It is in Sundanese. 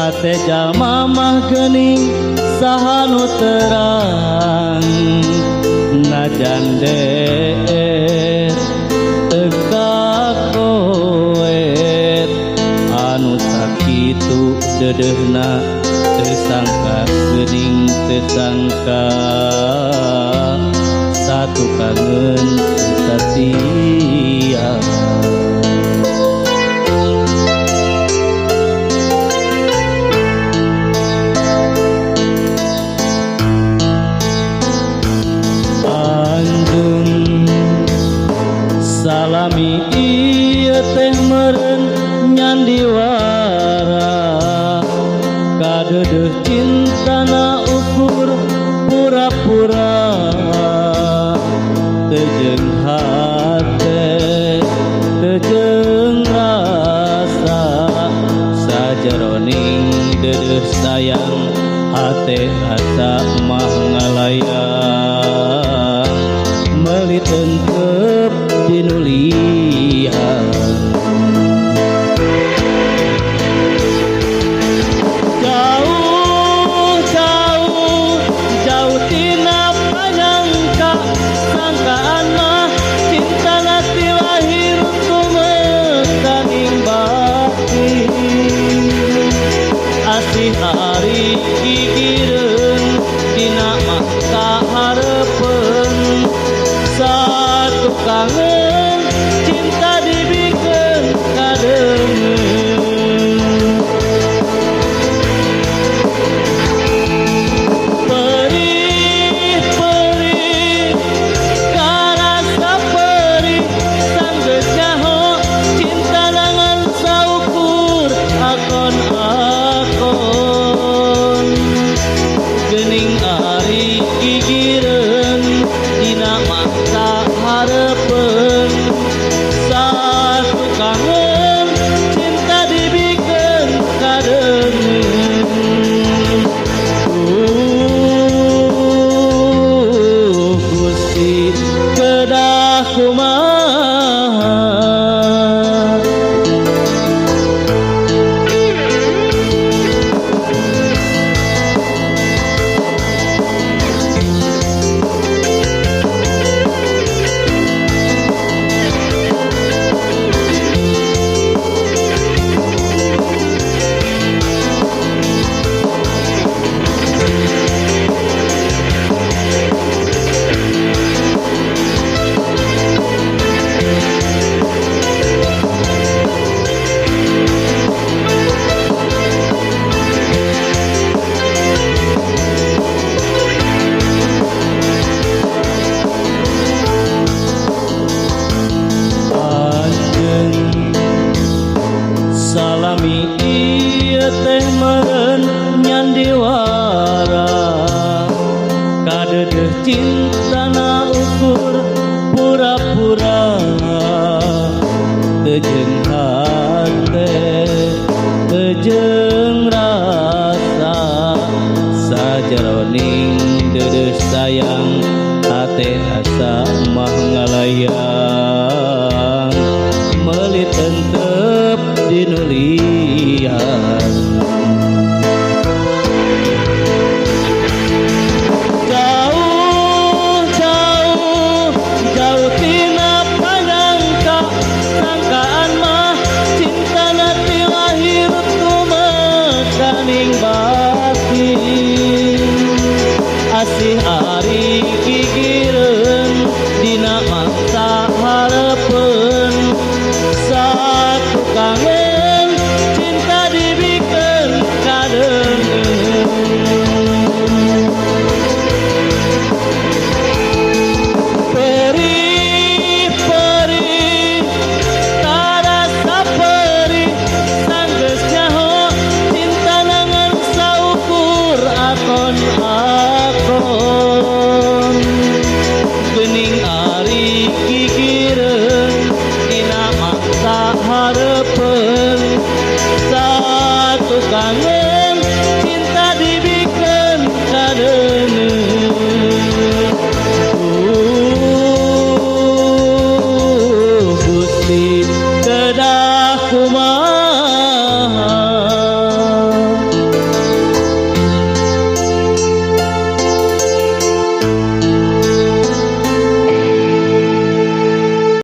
hate jalma mah geuning saha nu terang najan deet teu kakoet anu sakitu deudeuhna teu sangka geuning teu sangka satu kangen sasia. Salami ieu teh meureun nyandiwara kadeudeuh cintana ukur pura-pura teu jeung hate teu jeung rasa sajeroning deudeuh sayang hate asa mah ngalayang meuli teunteup dinu lian. Jauh tina panyangka sangkaan mah cintana ti lahir tumekaning bakti asih ari gigireun dina mata hareupeun satu kangen cinta dibikeun kadeungeun perih karasa perih sanggeus nyaho cinta nangan saukur akon-akon geuning ari gigireun dina mata hareupeun satu kangen cinta dibikeun kadeungeun. Gusti kedah kumaha salami ieu teh meureun nyandiwara kadeudeuh cintana ukur pura-pura teu jeung hate teu jeung rasa sajeroning deudeuh sayang hate asa mah ngalayang meuli teunteup dinu lian. Jauh tina panyangka sangkaan mah cintana ti lahir tumekaning bakti asih ari gigireun dina mata hareupeun satu kangen cinta dibikeun kadeungeun. Perih karasa perih sanggeus nyaho cinta nangan saukur akon-akon geuning ari gigireun dina mata hareupeun